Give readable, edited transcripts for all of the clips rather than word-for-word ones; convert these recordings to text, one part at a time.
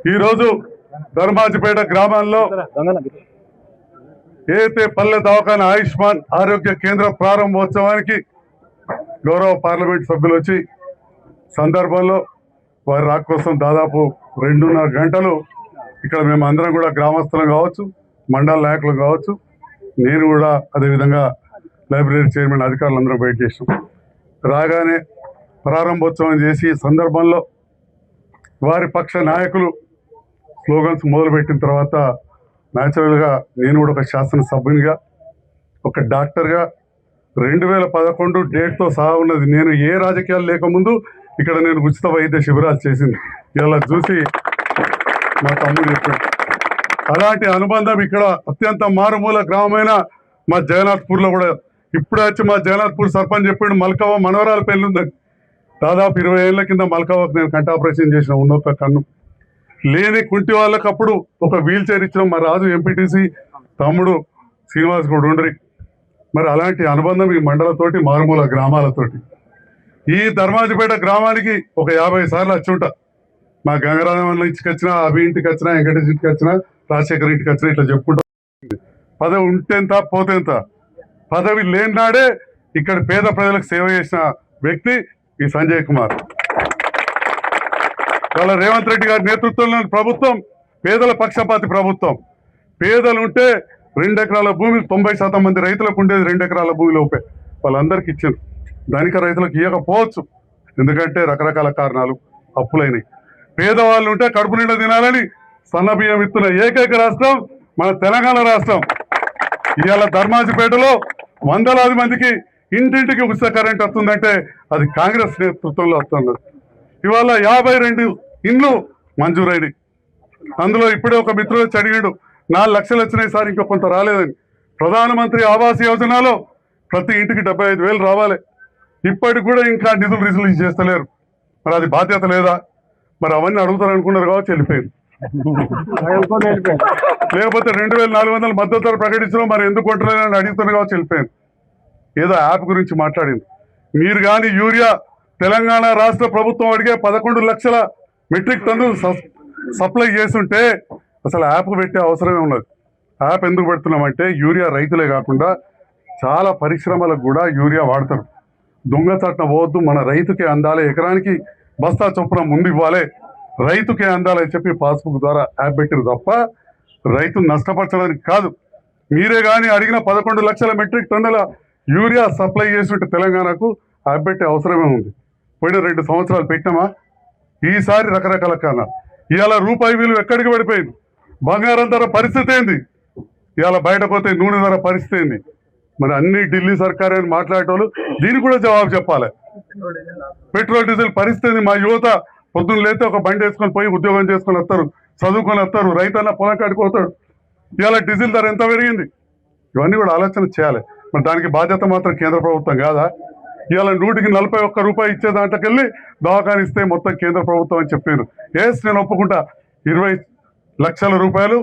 ఈరోజు ధర్మాజిపేట గ్రామాల్లో ఏదైతే పల్లె దవాఖాన ఆయుష్మాన్ ఆరోగ్య కేంద్ర ప్రారంభోత్సవానికి గౌరవ పార్లమెంట్ సభ్యులు వచ్చి సందర్భంలో వారి రాక కోసం దాదాపు 2.5 గంటలు ఇక్కడ మేము అందరం కూడా గ్రామస్తులం కావచ్చు, మండల నాయకులు కావచ్చు, నేను కూడా అదేవిధంగా లైబ్రరీ చైర్మన్ అధికారులందరూ బయట చేసాం. రాగానే ప్రారంభోత్సవం చేసి సందర్భంలో వారి పక్ష నాయకులు స్లోగన్స్ మొదలుపెట్టిన తర్వాత న్యాచురల్గా నేను కూడా ఒక శాసనసభ్యునిగా, ఒక డాక్టర్గా 2011 డేట్తో సహా ఉన్నది. నేను ఏ రాజకీయాలు లేకముందు ఇక్కడ నేను ఉచిత వైద్య శిబిరాలు చేసింది. ఇలా చూసి మా తమ్ముడు చెప్పాడు. అలాంటి అనుబంధం ఇక్కడ అత్యంత మారుమూల గ్రామమైన మా జగన్నాథ్పూర్లో కూడా ఇప్పుడే వచ్చి మా జగన్నాథ్పూర్ సర్పంచ్ చెప్పాడు మల్కవ్వ మనవరాలు పెళ్ళి ఉందని. దాదాపు 20 ఏళ్ల కింద మల్కవ్వకు నేను కంటి ఆపరేషన్ చేసిన ఉన్నొక్క కన్ను లేని కుంటి వాళ్ళకి అప్పుడు ఒక వీల్ చైర్ ఇచ్చిన మా రాజు ఎంపీటీసీ తమ్ముడు శ్రీనివాస్ కూడా ఉండ్రి. మరి అలాంటి అనుబంధం ఈ మండలతోటి మారుమూల గ్రామాలతోటి. ఈ ధర్మాజిపేట గ్రామానికి ఒక 50 సార్లు వచ్చి ఉంటా. మా గంగరాజం ఇంటికి వచ్చినా, అభి ఇంటికి వచ్చినా, వెంకటేష్ ఇంటికి వచ్చినా, రాజశేఖర్ ఇంటికి వచ్చినా ఇట్లా చెప్పుకుంటా. పదవి ఉంటేంత పోతేంత. పదవి లేని నాడే ఇక్కడ పేద ప్రజలకు సేవ చేసిన వ్యక్తి ఈ సంజయ్ కుమార్. వాళ్ళ రేవంత్ రెడ్డి గారి నేతృత్వంలోని ప్రభుత్వం పేదల పక్షపాతి ప్రభుత్వం. పేదలు ఉంటే 2 ఎకరాల భూమి 90% మంది రైతులకు ఉండేది 2 ఎకరాల భూమి లోపే. వాళ్ళందరికీ ఇచ్చారు. ధనిక రైతులకు ఇవ్వకపోవచ్చు, ఎందుకంటే రకరకాల కారణాలు, అప్పులైనవి. పేదవాళ్ళు ఉంటే కడుపు నిండా తినాలని సన్న బియ్యం ఇస్తున్న ఏకైక రాష్ట్రం మన తెలంగాణ రాష్ట్రం. ఇవాళ ధర్మాజిపేటలో వందలాది మందికి ఇంటింటికి ఉచిత కరెంట్ వస్తుందంటే అది కాంగ్రెస్ నేతృత్వంలో వస్తున్నది. ఇవాళ 52 ఇండ్లు మంజూరైనవి. అందులో ఇప్పుడే ఒక మిత్రుడు అడిగాడు 4 లక్షలు వచ్చినాయి సార్, ఇంకా కొంత రాలేదని. ప్రధానమంత్రి ఆవాస్ యోజనలో ప్రతి ఇంటికి 75,000 రావాలి. ఇప్పటికి కూడా ఇంకా నిధులు రిలీజ్ చేస్తలేరు. మరి అది బాధ్యత లేదా? మరి అవన్నీ అడుగుతారు అనుకున్నారు కావచ్చు, వెళ్ళిపోయారు. లేకపోతే 2,400 మద్దతు ధర ప్రకటించడం మరి ఎందుకు కొంటలేదని అడుగుతున్నారు కావచ్చు, వెళ్ళిపోయారు. ఏదో యాప్ గురించి మాట్లాడింది. మీరు కానీ యూరియా తెలంగాణ రాష్ట్ర ప్రభుత్వం అడిగే 11 లక్షల మెట్రిక్ టన్నులు సప్లై చేస్తుంటే అసలు యాప్ పెట్టే అవసరమే ఉన్నది. యాప్ ఎందుకు పెడుతున్నామంటే యూరియా రైతులే కాకుండా చాలా పరిశ్రమలకు కూడా యూరియా వాడతారు. దొంగచాటున పోవద్దు, మన రైతుకే అందాలి, ఎకరానికి బస్తా చొప్పున ముందు ఇవ్వాలి, రైతుకే అందాలని చెప్పి పాస్బుక్ ద్వారా యాప్ పెట్టారు తప్ప రైతును నష్టపరచడానికి కాదు. మీరే కానీ అడిగిన 11 లక్షల మెట్రిక్ టన్నుల యూరియా సప్లై చేస్తుంటే తెలంగాణకు యాప్ పెట్టే అవసరమే ఉంది. పోయిన 2 సంవత్సరాలు పెట్టినామా? ఈసారి రకరకాల కారణాలు. ఇవాళ రూపాయి విలువ ఎక్కడికి పడిపోయింది? బంగారం ధర పరిస్థితి ఏంది? ఇవాళ బయట పోతే నూనె ధర పరిస్థితి ఏంది? మరి అన్ని ఢిల్లీ సర్కార్ అని మాట్లాడేటోళ్ళు దీనికి కూడా జవాబు చెప్పాలి. పెట్రోల్ డీజిల్ పరిస్థితి. మా యువత పొద్దున్న లేతే ఒక బండి వేసుకొని పోయి ఉద్యోగం చేసుకొని వస్తారు, చదువుకొని వస్తారు, రైతన్న పొలం కాడికి పోతాడు. ఇవాళ డీజిల్ ధర ఎంత పెరిగింది? ఇవన్నీ కూడా ఆలోచన చేయాలి. మరి దానికి బాధ్యత మాత్రం కేంద్ర ప్రభుత్వం కాదా? ఇవాళ 100కి 41 రూపాయలు ఇచ్చే దాంట్లోకెళ్ళి దవాఖాన ఇస్తే మొత్తం కేంద్ర ప్రభుత్వం అని చెప్పారు. ఎస్, నేను ఒప్పుకుంటా. 20 లక్షల రూపాయలు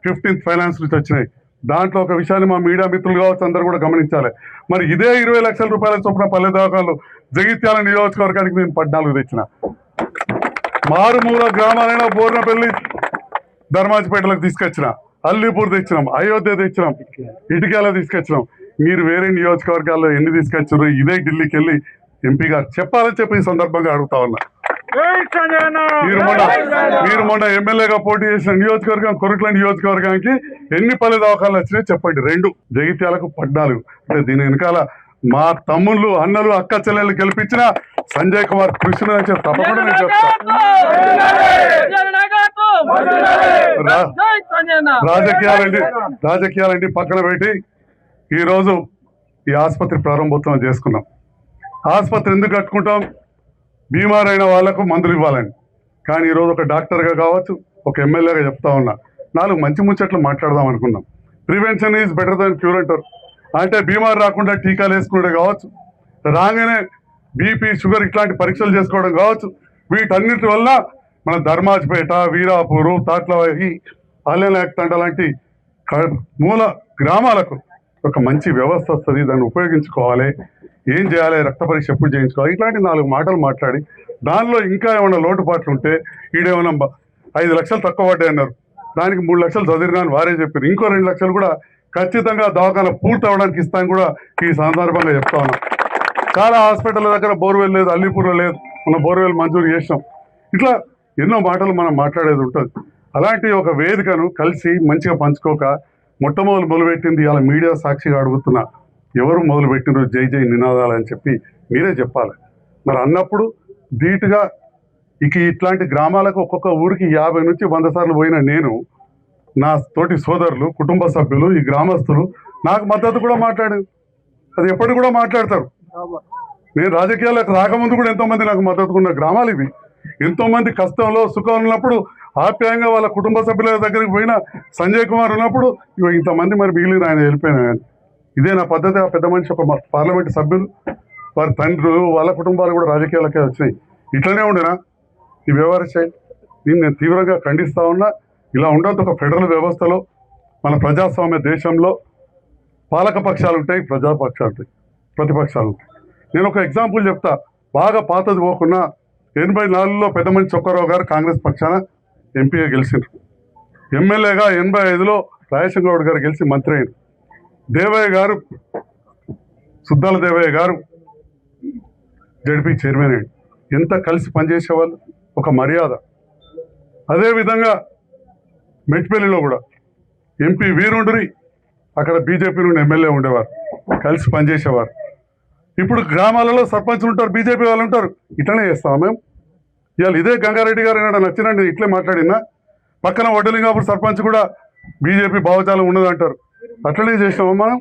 15th ఫైనాన్స్ నుంచి వచ్చినాయి. దాంట్లో ఒక విషయాన్ని మా మీడియా మిత్రులు కావచ్చు అందరూ కూడా గమనించాలి. మరి ఇదే 20 లక్షల రూపాయల చొప్పున పల్లె దవాఖానలు జగిత్యాల నియోజకవర్గానికి నేను 14 తెచ్చిన. మారుమూల గ్రామాలైన బోర్నపల్లి ధర్మాజిపేటలకు తీసుకొచ్చిన, అల్లీపూర్ తెచ్చినాం, అయోధ్య తెచ్చినాం, ఇటుకేలా తీసుకొచ్చినాం. మీరు వేరే నియోజకవర్గాల్లో ఎన్ని తీసుకొచ్చారు? ఇదే ఢిల్లీకి వెళ్ళి ఎంపీ గారు చెప్పాలని చెప్పి ఈ సందర్భంగా అడుగుతా ఉన్నా. మీరు మొన్న ఎమ్మెల్యేగా పోటీ చేసిన నియోజకవర్గం కొరట్ల నియోజకవర్గానికి ఎన్ని పల్లె దవాఖానాలు వచ్చినాయి చెప్పండి? 2. జగిత్యాలకు 14. అంటే దీని వెనకాల మా తమ్ముళ్ళు, అన్నలు, అక్క చెల్లెళ్ళు గెలిపించిన సంజయ్ కుమార్ కృష్ణ అని చెప్పి తప్పకుండా నేను చెప్తాను. రాజకీయాలండి పక్కన పెట్టి ఈరోజు ఈ ఆసుపత్రి ప్రారంభోత్సవం చేసుకున్నాం. ఆసుపత్రి ఎందుకు కట్టుకుంటాం? బీమారైన వాళ్లకు మందులు ఇవ్వాలని. కానీ ఈరోజు ఒక డాక్టర్గా కావచ్చు, ఒక ఎమ్మెల్యేగా చెప్తా ఉన్నా, 4 మంచి ముచ్చట్లు మాట్లాడదాం అనుకున్నాం. Prevention is better than cure అంటారు. అంటే బీమారు రాకుండా టీకాలు వేసుకునే కావచ్చు, రాగానే బీపీ, షుగర్ ఇట్లాంటి పరీక్షలు చేసుకోవడం కావచ్చు. వీటన్నిటి వల్ల మన ధర్మాజిపేట, వీరాపూరు, తాట్లవాయి, అల్లెనాయక్తండ లాంటి మూల గ్రామాలకు ఒక మంచి వ్యవస్థ వస్తుంది. దాన్ని ఉపయోగించుకోవాలి. ఏం చేయాలి? రక్త పరీక్ష ఎప్పుడు చేయించుకోవాలి? ఇట్లాంటి 4 మాటలు మాట్లాడి దానిలో ఇంకా ఏమైనా లోటుపాట్లు ఉంటే ఈడేమైనా 5 లక్షలు తక్కువ పడ్డాయి అన్నారు. దానికి 3 లక్షలు చదివినా అని వారే చెప్పారు. ఇంకో 2 లక్షలు కూడా ఖచ్చితంగా దవాఖాన పూర్తి అవడానికి ఇస్తాను కూడా ఈ సందర్భంగా చెప్తా ఉన్నాం. చాలా హాస్పిటల్ దగ్గర బోర్వెల్ లేదు, అల్లీపూర్లో లేదు, మన బోర్వెల్ మంజూరు చేసినాం. ఇట్లా ఎన్నో మాటలు మనం మాట్లాడేది ఉంటుంది. అలాంటి ఒక వేదికను కలిసి మంచిగా పంచుకోక మొట్టమొదలు ఇలా మీడియా సాక్షిగా అడుగుతున్నా, ఎవరు మొదలుపెట్టినారు జై జై నినాదాలు అని చెప్పి మీరే చెప్పాలి. మరి అన్నప్పుడు ధీటుగా ఇట్లాంటి గ్రామాలకు ఒక్కొక్క ఊరికి 50 నుంచి 100 సార్లు పోయిన నేను, నా తోటి సోదరులు, కుటుంబ సభ్యులు, ఈ గ్రామస్తులు నాకు మద్దతు కూడా మాట్లాడారు. అది ఎప్పటికి కూడా మాట్లాడతారు. నేను రాజకీయాలకు రాకముందు కూడా ఎంతోమంది నాకు మద్దతు ఉన్న గ్రామాలు ఇవి. ఎంతోమంది కష్టంలో సుఖం ఉన్నప్పుడు ఆప్యాయంగా వాళ్ళ కుటుంబ సభ్యుల దగ్గరికి పోయిన సంజయ్ కుమార్ ఉన్నప్పుడు ఇంతమంది మరి మిగిలిన ఆయన వెళ్ళిపోయినా. ఇదే నా పద్ధతి. ఆ పెద్ద మనిషి ఒక పార్లమెంటు సభ్యులు, వారి తండ్రులు, వాళ్ళ కుటుంబాలు కూడా రాజకీయాలకే వచ్చినాయి. ఇట్లనే ఉండేనా ఈ వ్యవహార శైలి? దీన్ని నేను తీవ్రంగా ఖండిస్తా ఉన్నా. ఇలా ఉండదు. ఒక ఫెడరల్ వ్యవస్థలో, మన ప్రజాస్వామ్య దేశంలో పాలక పక్షాలు ఉంటాయి, ప్రజాపక్షాలు ఉంటాయి, ప్రతిపక్షాలు ఉంటాయి. నేను ఒక ఎగ్జాంపుల్ చెప్తా. బాగా పాతది పోకున్నా 84లో పెద్ద మనిషి చొక్కారావు గారు కాంగ్రెస్ పక్షాన ఎంపీగా గెలిచారు. ఎమ్మెల్యేగా 85లో రాజశేఖర గారు గెలిచి మంత్రి అయ్యారు. దేవయ్య గారు, సుద్దాల దేవయ్య గారు జడ్పీ చైర్మన్ అయ్యాడు. ఎంత కలిసి పనిచేసేవాళ్ళు, ఒక మర్యాద. అదేవిధంగా మెట్పల్లిలో కూడా ఎంపీ వీరుండ్రి, అక్కడ బీజేపీ నుండి ఎమ్మెల్యే ఉండేవారు, కలిసి పనిచేసేవారు. ఇప్పుడు గ్రామాలలో సర్పంచ్లు ఉంటారు, బీజేపీ వాళ్ళు ఉంటారు. ఇట్లనే చేస్తాం మేము. ఇవాళ ఇదే గంగారెడ్డి గారు ఏనాడు నచ్చినండి ఇట్లే మాట్లాడినా, పక్కన వడ్డలింగాపూర్ సర్పంచ్ కూడా బీజేపీ భావజాలం ఉన్నదంటారు. అట్లనే చేసినామా మనం?